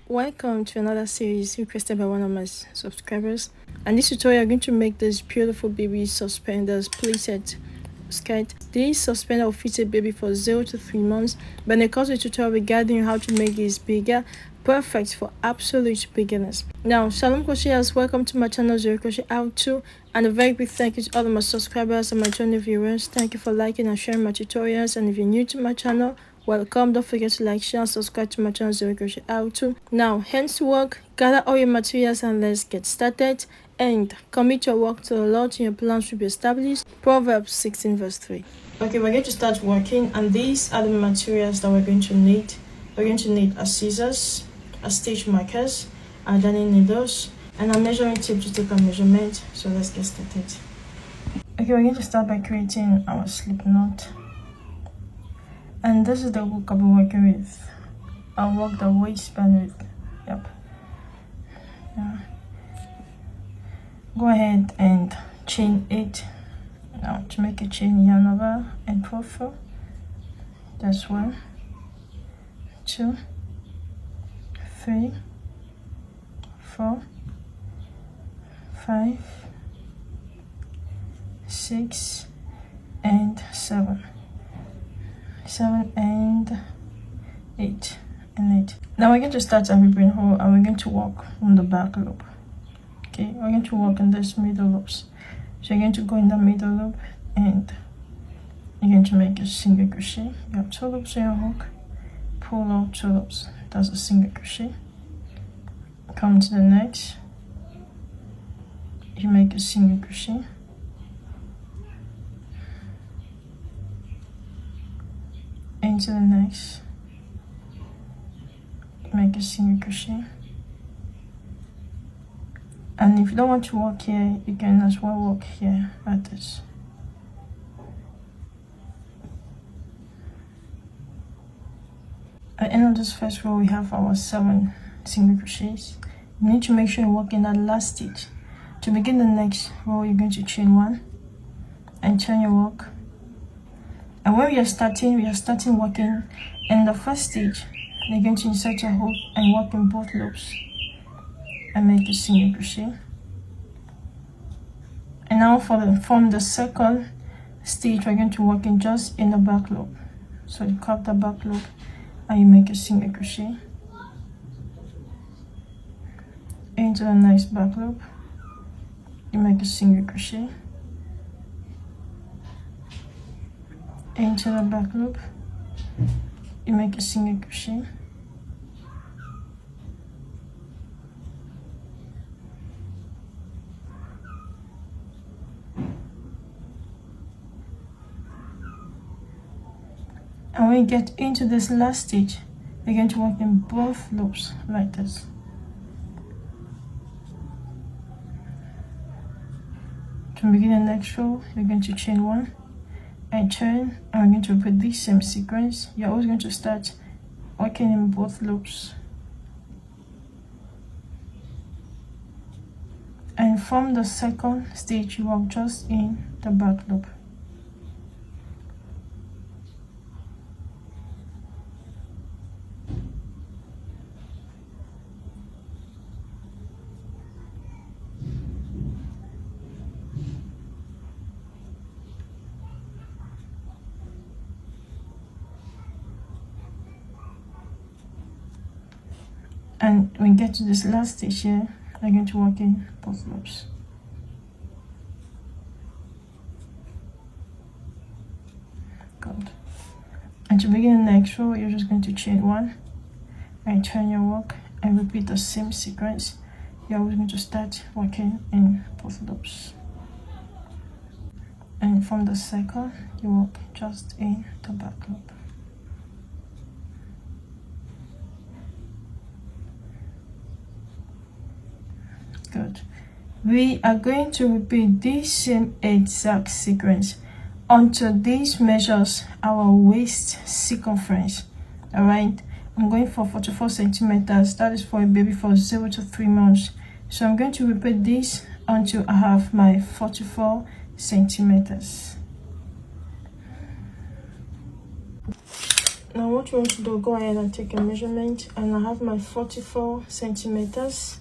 Welcome to another series requested by one of my subscribers. And this tutorial I'm going to make this beautiful baby suspenders pleated skirt. This suspender will fit a baby for 0 to 3 months, but in the course of the tutorial regarding how to make this bigger, perfect for absolute beginners. Now, Shalom Crocheters, welcome to my channel Zero Crochet How To, and a very big thank you to all of my subscribers and my channel viewers. Thank you for liking and sharing my tutorials, and if you're new to my channel, welcome. Don't forget to like, share, and subscribe to my channel Zero Crochet How To. Now, hands to work, gather all your materials and let's get started. And commit your work to the Lord and your plans will be established. Proverbs 16 verse 3. Okay, we're going to start working, and these are the materials that we're going to need. We're going to need a scissors, a stitch markers, a darning needles, and a measuring tape to take a measurement. So let's get started. Okay, we're going to start by creating our slip knot. And this is the hook I'll be working with. I'll work the waistband with. Yep. Yeah. Go ahead and chain 8. Now to make a chain, yarn over and pull through. That's 1, 2, 3, 4, 5, 6, and 7. 7 and 8 and 8. Now we're going to start a ribbon hole, and we're going to work on the back loop. Okay, we're going to work in this middle loops. So you're going to go in the middle loop and you're going to make a single crochet. You have 2 loops in your hook, pull out 2 loops. That's a single crochet. Come to the next, you make a single crochet. Into the next, make a single crochet. And if you don't want to work here, you can as well work here like this. At the end of this first row, we have our 7 single crochets. You need to make sure you work in that last stitch. To begin the next row, you're going to chain 1 and turn your work. And when we are starting working in the first stitch. You're going to insert your hook and work in both loops and make a single crochet. And now from the second stitch, we're going to work in just in the back loop. So you cut the back loop and you make a single crochet into the next back loop. You make a single crochet into the back loop. You make a single crochet and when you get into this last stitch, you're going to work in both loops like this. To begin the next row, you're going to chain 1 and turn, and we're going to repeat this same sequence. You're always going to start working in both loops, and from the second stitch you work just in the back loop. And when we get to this last stitch here, I'm going to work in both loops. Good. And to begin the next row, you're just going to chain 1 and turn your work and repeat the same sequence. You're always going to start working in both loops. And from the second, you work just in the back loop. Good. We are going to repeat this same exact sequence until this measures our waist circumference. Alright, I'm going for 44 centimeters. That is for a baby for 0 to 3 months. So I'm going to repeat this until I have my 44 centimeters. Now what you want to do, go ahead and take a measurement, and I have my 44 centimeters,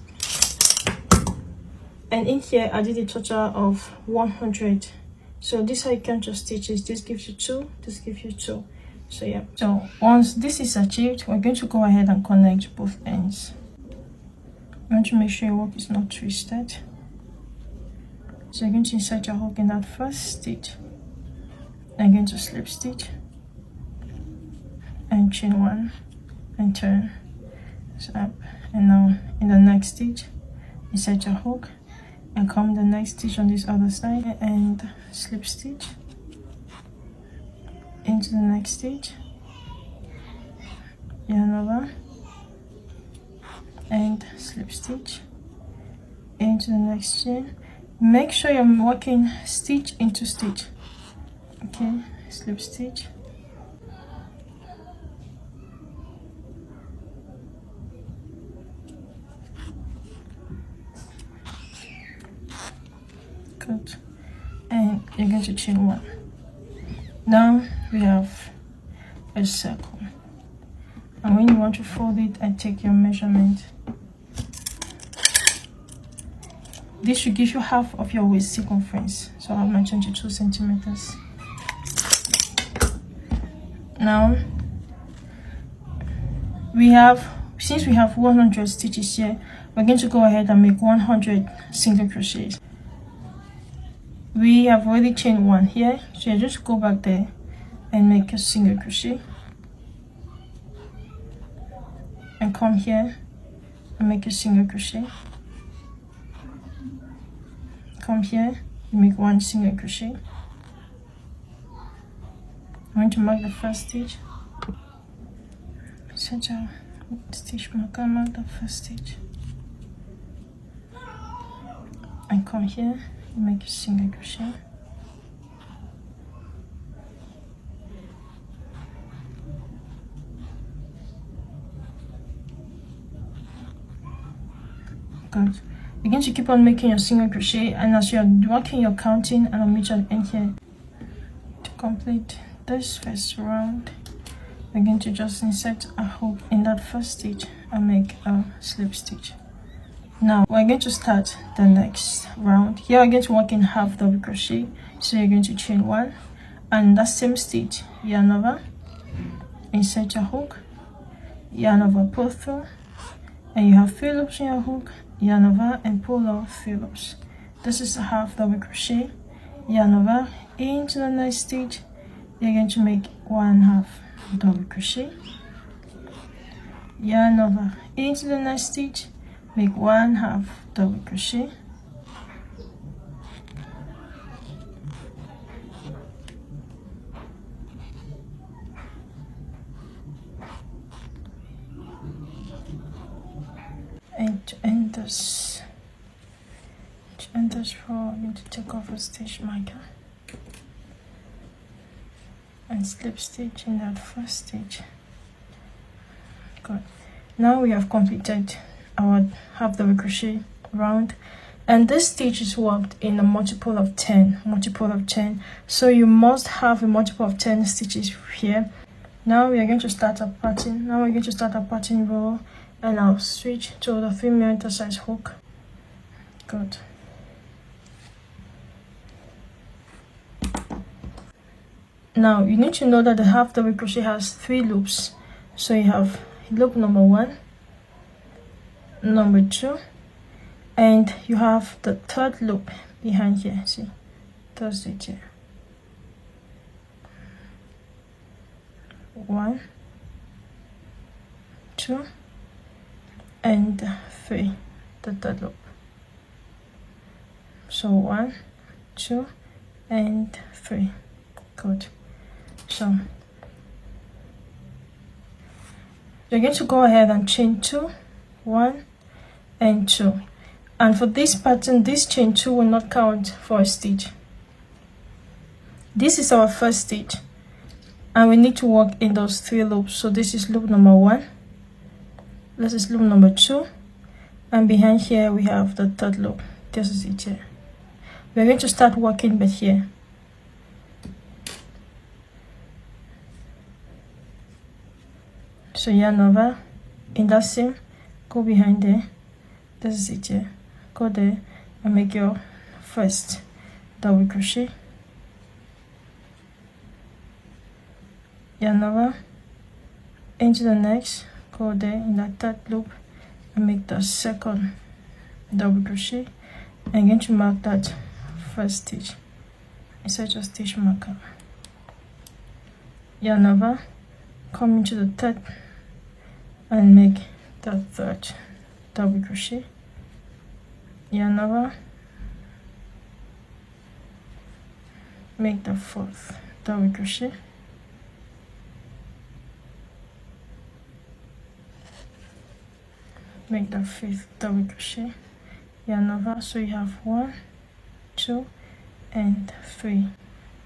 and in here I did a total of 100. So this is how you count your stitches. This gives you 2, this gives you 2. So yeah, so once this is achieved, we're going to go ahead and connect both ends. You want to make sure your work is not twisted. So you're going to insert your hook in that first stitch, and going to slip stitch and chain 1 and turn. So up, and now in the next stitch insert your hook and come the next stitch on this other side and slip stitch into the next stitch, yarn over and slip stitch into the next chain. Make sure you're working stitch into stitch. Okay, slip stitch, good, and you're going to chain 1. Now we have a circle, and when you want to fold it and take your measurement, this should give you half of your waist circumference. So I have my 22 centimeters. Now we have, since we have 100 stitches here, we're going to go ahead and make 100 single crochets. We have already chained 1 here, so you just go back there and make a single crochet, and come here and make a single crochet, come here, you make 1 single crochet. I'm going to mark the first stitch, set a stitch marker, mark the first stitch, and come here, you make a single crochet, good. You're going to keep on making your single crochet, and as you're working, you're counting, and I'll meet you at the end here. To complete this first round, we're going to just insert a hook in that first stitch and make a slip stitch. Now we're going to start the next round. Here we're going to work in half double crochet, so you're going to chain 1, and that same stitch, yarn over, insert your hook, yarn over, pull through, and you have 3 loops in your hook, yarn over and pull off 3 loops. This is a half double crochet, yarn over into the next stitch, you're going to make 1/2 double crochet, yarn over into the next stitch, make 1/2 double crochet, and to end this row, I'm going to take off a stitch marker and slip stitch in that first stitch. Good. Now we have completed our half double crochet round, and this stitch is worked in a multiple of 10, so you must have a multiple of 10 stitches here. Now we are going to start a pattern. Row, and I'll switch to the 3mm size hook. Good. Now you need to know that the half double crochet has 3 loops, so you have loop number 1, number 2, and you have the 3rd loop behind here. See, 3rd stitch here. 1, 2, and 3, the 3rd loop. So 1, 2, and 3. Good. So you're going to go ahead and chain 2, 1 and 2, and for this pattern, this chain 2 will not count for a stitch. This is our first stitch, and we need to work in those 3 loops. So this is loop number 1, this is loop number 2, and behind here we have the 3rd loop. This is it here. We're going to start working but here. So yarn over, in that seam, go behind there, this is it here, go there and make your first double crochet, yarn over, into the next, go there in that third loop and make the second double crochet. I'm going to mark that first stitch inside your stitch marker, yarn over, come into the third and make the third double crochet, yarn over, make the fourth double crochet, make the fifth double crochet, yarn over. So you have 1, 2 and 3.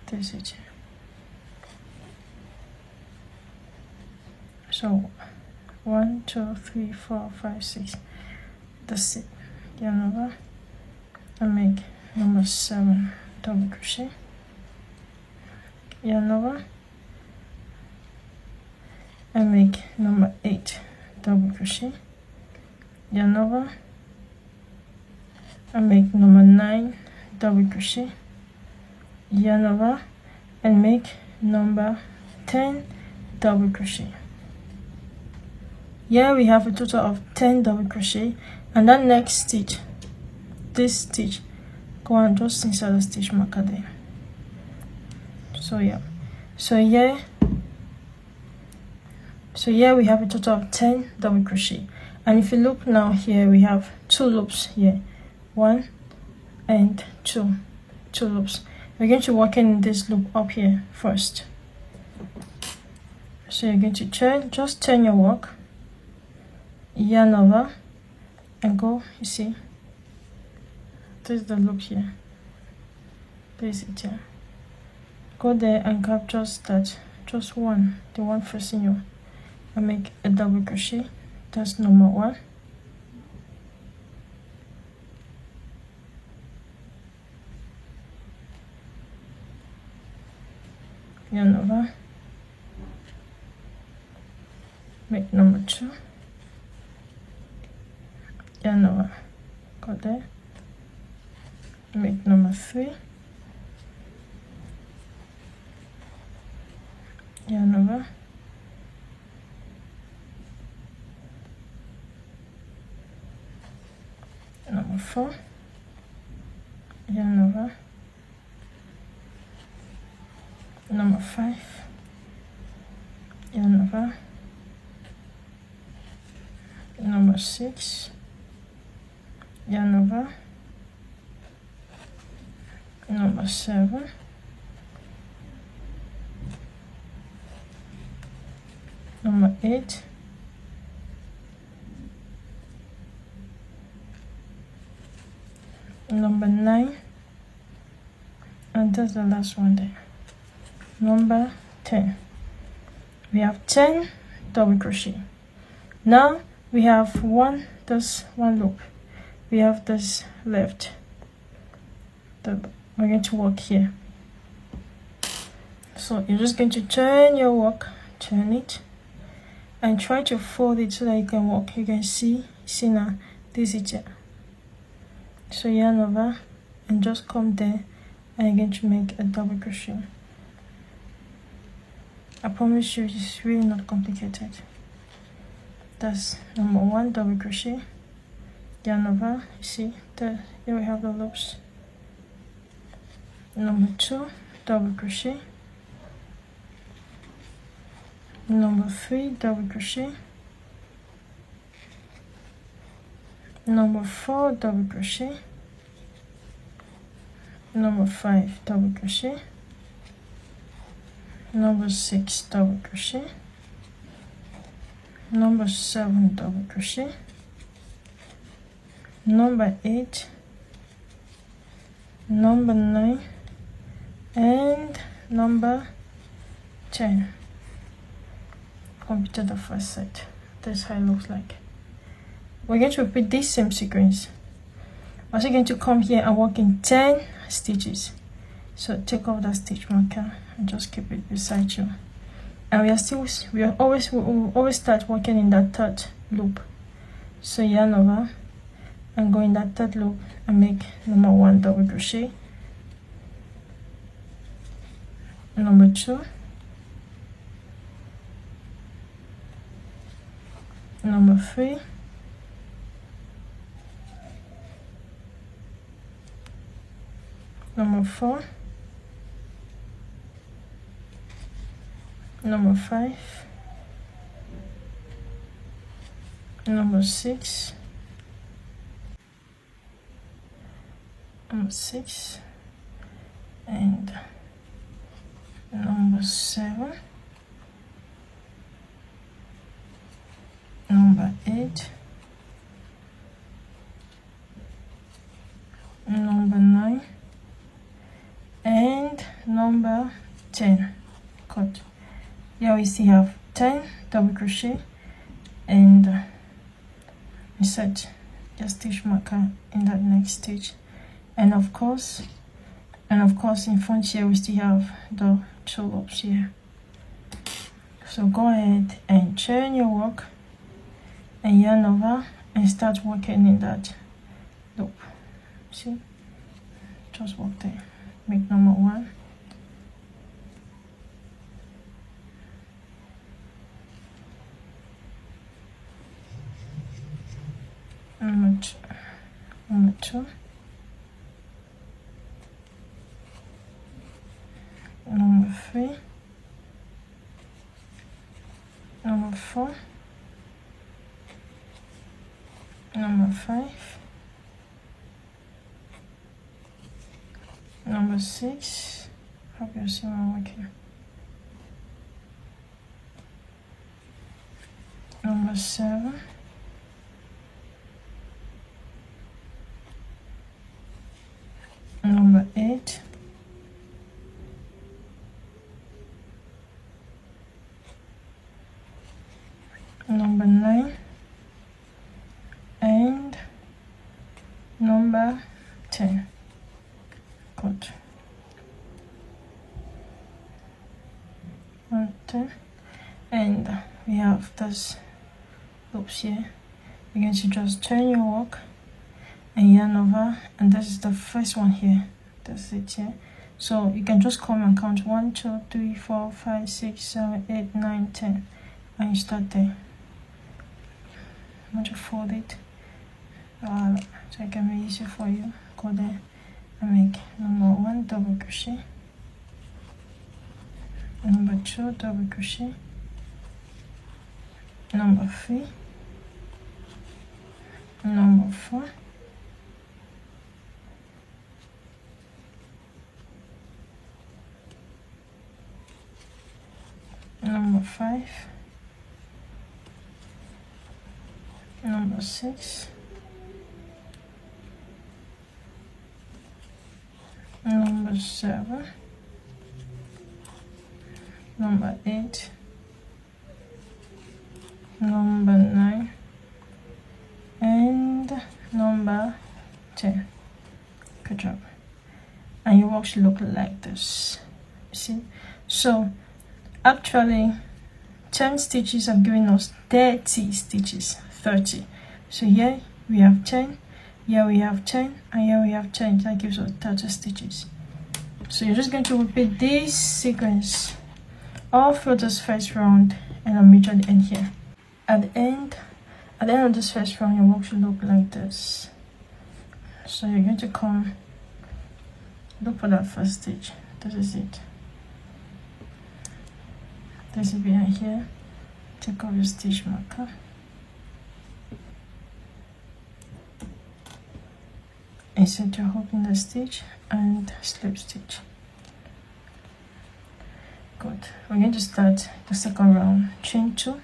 This is it. So 1, 2, 3, 4, 5, 6. That's it. Yarn over and make number 7 double crochet, yarn over and make number 8 double crochet, yarn over and make number 9 double crochet, yarn over and make number 10 double crochet. Here we have a total of 10 double crochet, and that next stitch, this stitch, go and just inside the stitch marker there. So yeah, so here we have a total of 10 double crochet. And if you look now, here we have 2 loops here, 1 and 2 loops. We're going to work in this loop up here first. So you're going to just turn your work, yarn over and go, you see, this is the loop here, this is it here. Go there and grab just that, just one, the one facing you, and make a double crochet. That's number 1. Yarn over, make number 2, yarn over, go there, make number 3, yarn over, number 4, yarn over, number 5, yarn over, number 6, yarn over, number 7, number 8, number 9, and that's the last one there, number 10. We have 10 double crochet. Now we have this one loop, we have this left, we're going to work here. So you're just going to turn your work, turn it and try to fold it so that you can work. You can see now, this is it. So yarn over and just come there and you're going to make a double crochet. I promise you it's really not complicated. That's number 1 double crochet, yarn over, you see there, here we have the loops, number 2 double crochet, number 3 double crochet, number 4 double crochet, number 5 double crochet, number 6 double crochet, number 7 double crochet, number 8, number 9 and number 10. Completed the first set. That's how it looks like. We're going to repeat this same sequence. We're also going to come here and work in 10 stitches. So take off that stitch marker and just keep it beside you. and we always start working in that third loop. So yarn over and go in that third loop and make number 1 double crochet, number 2, number 3, number 4, number 5, number 6, number 6, and number 7, number 8, number 9, and number 10. Cut. Here we still have 10 double crochet and insert your stitch marker in that next stitch, and of course in front here we still have the 2 loops here. So go ahead and chain your work and yarn over and start working in that loop. See, just work there, make number 1, number 2, number 3, number 4, number 5, number 6. Hope you see my work here. Number 7, number 8, number 9, and number 10. Good. 1, 10, and we have this loops here. You're going to just turn your work and yarn over, and this is the first one here. That's it here. So you can just come and count 1, 2, 3, 4, 5, 6, 7, 8, 9, 10, and you start there. I'm going to fold it so it can be easier for you. Go there and make number 1 double crochet, number 2 double crochet, number 3, number 4, number 5, number 6, number 7, number 8, number 9, and number 10. Good job. And your work should look like this. See? So actually 10 stitches have given us 30 stitches. 30. So here we have 10, here we have 10, and here we have 10. That gives us 30 stitches. So you're just going to repeat this sequence all through this first round, and I'll meet you at the end here. At the end of this first round, your work should look like this. So you're going to come, look for that first stitch. This is it. This is behind here. Take off your stitch marker. Insert your hook in the stitch and slip stitch. Good. We're going to start the second round. Chain 2,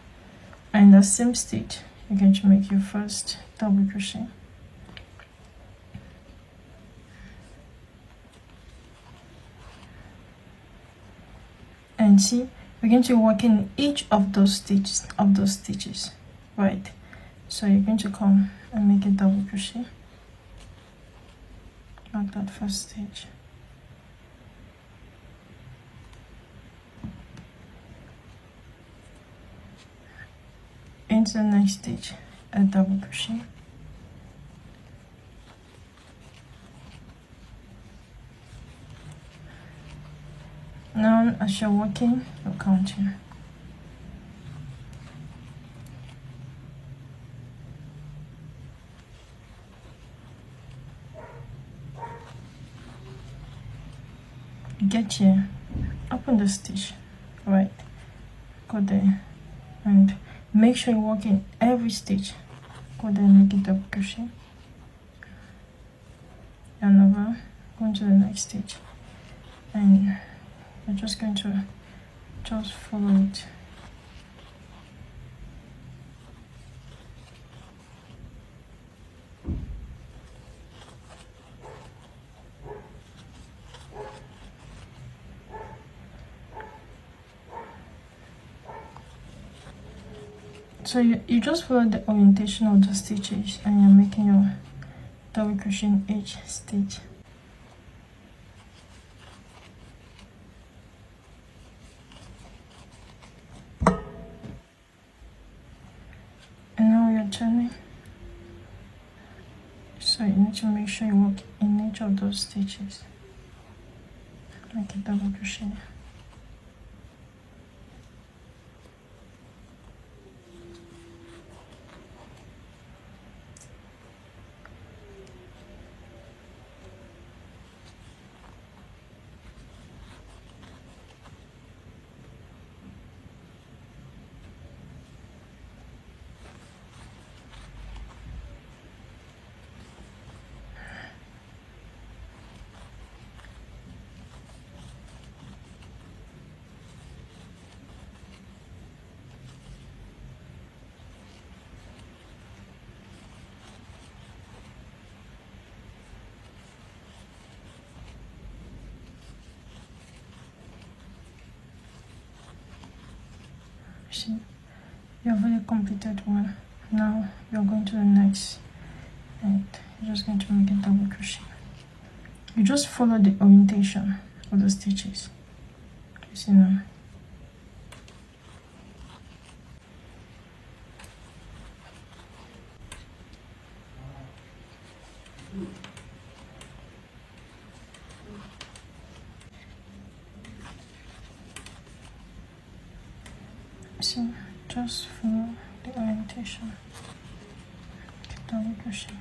and in the same stitch you're going to make your first double crochet. And see, we're going to work in each of those stitches, right? So you're going to come and make a double crochet. Mark that first stitch. into the next stitch, a double crochet. Now as you're working, you're counting. Get here, open the stitch, right, go there and make sure you work in every stitch. Go there and make a double crochet, yarn over, go into the next stitch, and you're just going to just follow it. So you just follow the orientation of the stitches and you're making your double crochet in each stitch. And now you're turning. So you need to make sure you work in each of those stitches. Make a double crochet. See, you have already completed one. Now you're going to the next, and you're just going to make a double crochet. You just follow the orientation of the stitches. You see now. See, just follow the orientation. Double crochet.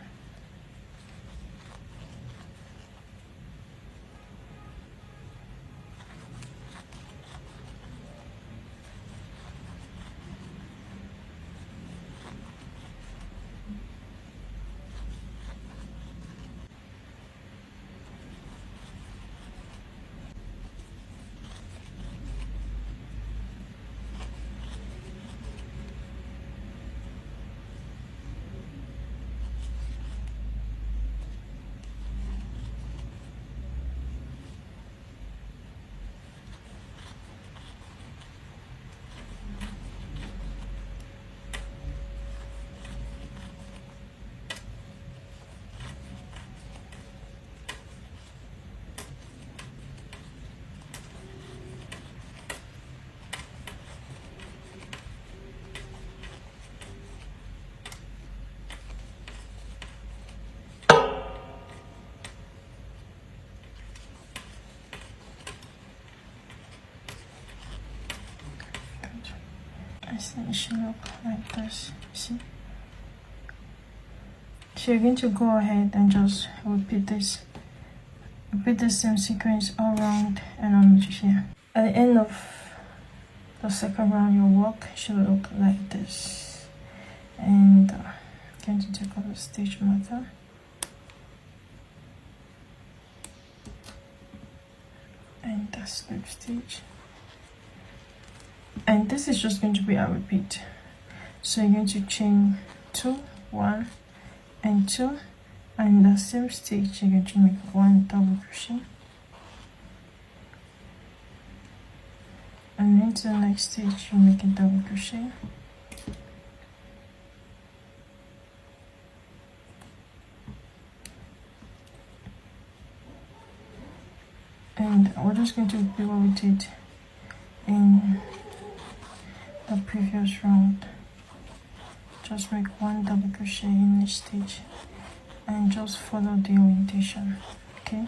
It should look like this. See? So you're going to go ahead and just repeat this. Repeat the same sequence all around and on each here. At the end of the second round, your work should look like this. And I'm going to take out the stitch marker. And the slip stitch. And this is just going to be a repeat. So you're going to chain 2, 1 and 2, and the same stitch you're going to make 1 double crochet, and into the next stitch you make a double crochet, and we're just going to repeat what we did in the previous round. just make one double crochet in each stitch and just follow the orientation. Okay.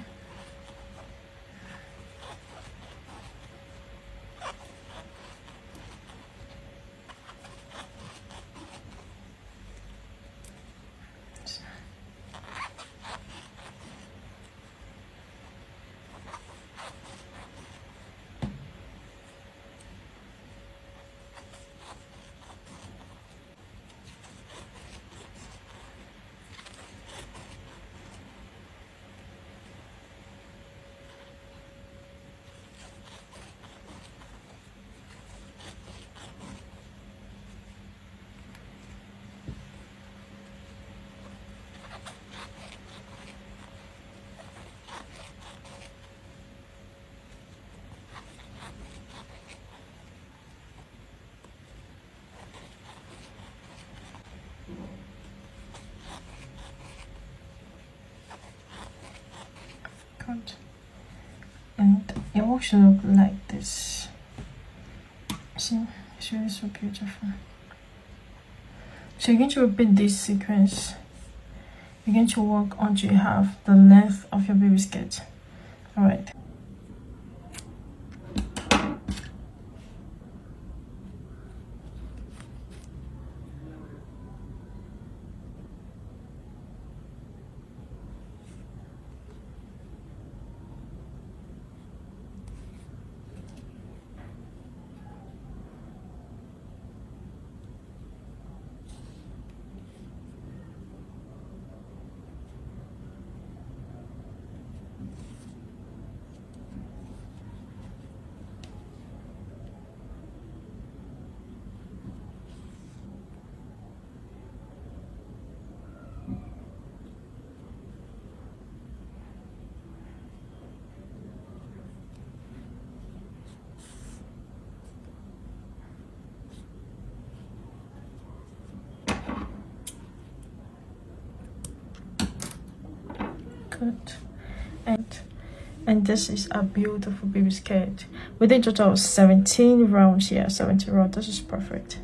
And your work should look like this. See, it's really so beautiful. So you're going to repeat this sequence. You're going to work until you have the length of your baby skirt. All right. Good. And this is a beautiful baby skirt. We did a total of 17 rounds here. 17 rounds. This is perfect.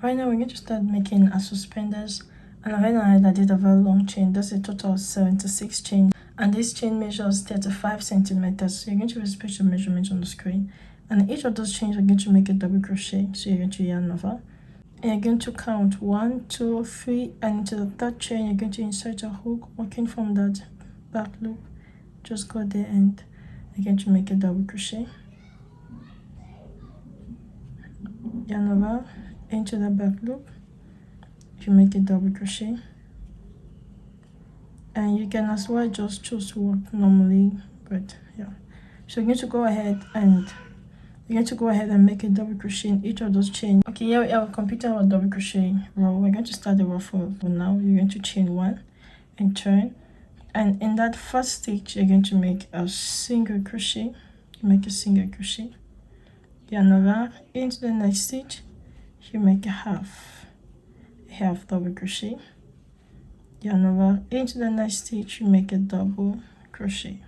Right now we're going to start making our suspenders. And right now I did a very long chain. That's a total of 76 chains. And this chain measures 35 centimeters. So you're going to respect your measurements on the screen. And each of those chains are going to make a double crochet. So you're going to yarn over. And you're going to count 1, 2, 3, and into the third chain you're going to insert a hook working from that back loop. Just go there and you're going to make a double crochet. Yarn over into the back loop. You make a double crochet. And you can as well just choose to work normally, but yeah. So you're going to go ahead and make a double crochet in each of those chains. Okay, here we have completed our double crochet row. We're going to start the ruffle. For now, you're going to chain 1 and turn. And in that first stitch, you're going to make a single crochet. You make a single crochet. Yarn over into the next stitch. You make a half double crochet. Yarn over into the next stitch. You make a double crochet.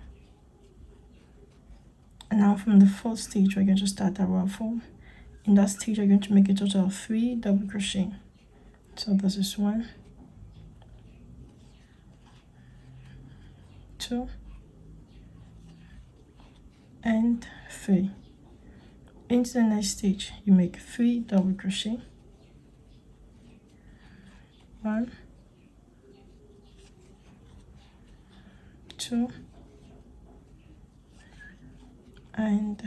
And now from the fourth stitch, we're going to start a ruffle. In that stitch, we're going to make a total of 3 double crochet. So this is 1, 2, and 3. Into the next stitch, you make 3 double crochet. 1, 2, and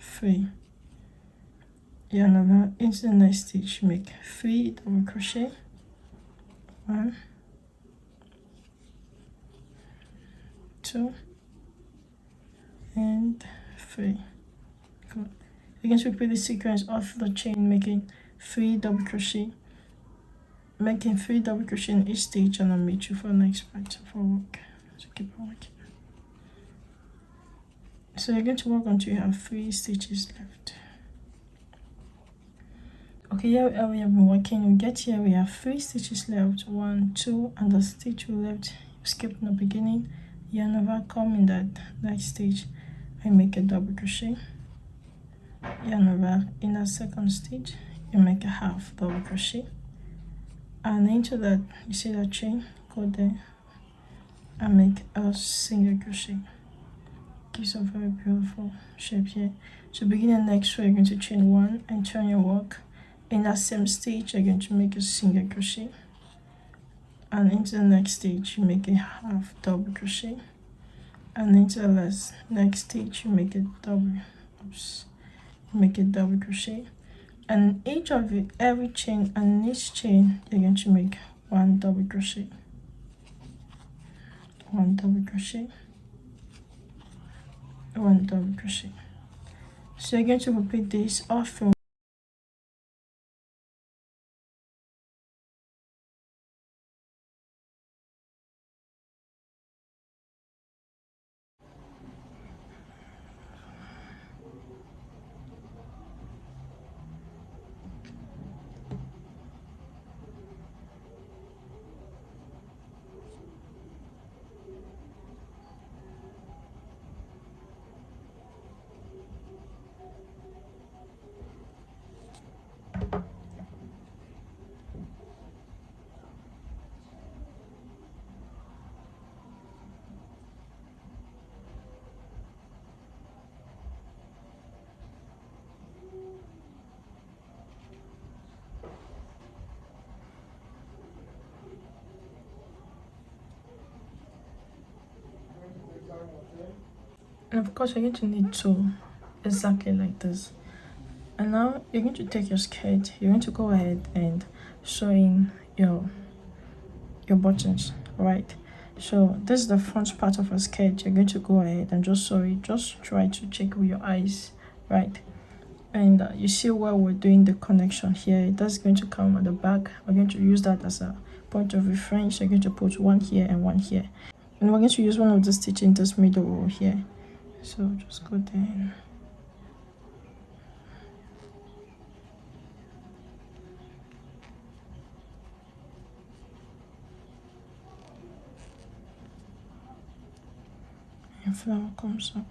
3. Yarn over into the next stitch, make 3 double crochet. 1, 2, and 3. Good. You're going to repeat the sequence of the chain, making 3 double crochet, making 3 double crochet in each stitch, and I'll meet you for the next part of our work. So keep on working. So you're going to work until you have 3 stitches left. Okay, here we have been working. We get here, we have 3 stitches left. 1, 2, and the stitch we left, skip in the beginning, yarn over, come in that next stitch and make a double crochet. Yarn over in the second stitch, you make a half double crochet. And into that, you see that chain, go there and make a single crochet. Gives a very beautiful shape here. To begin the next row, you're going to chain 1 and turn your work. In that same stage, you're going to make a single crochet, and into the next stage you make a half double crochet, and into the next stage you make a double crochet, and each of it, every chain and each chain, you're going to make 1 double crochet, 1 double crochet, 1 double crochet. So you're going to repeat this often. And of course, you're going to need 2 exactly like this. And now you're going to take your skirt, you're going to go ahead and sew in your buttons, right? So this is the front part of a skirt. You're going to go ahead and just sew it. Just try to check with your eyes, right? And you see where we're doing the connection here, that's going to come at the back. We're going to use that as a point of reference. You're going to put 1 here and 1 here, and we're going to use one of the stitch in this middle row here. So just go there and flower comes up.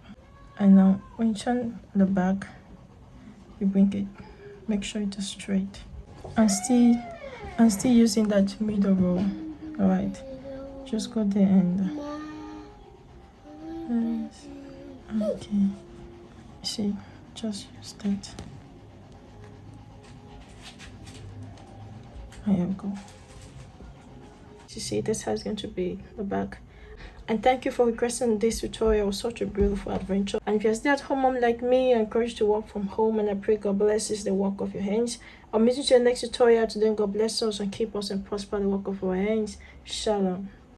And now when you turn the back, you bring it, make sure it is straight, and still using that middle row. All right, just go there and okay, see, just use that. There you go. You see, this is how it's going to be the back. And thank you for requesting this tutorial. It was such a beautiful adventure. And if you're still at home mom like me, I encourage you to work from home, and I pray God blesses the work of your hands. I'll meet you to the next tutorial. Today, God bless us and keep us and prosper the work of our hands. Shalom.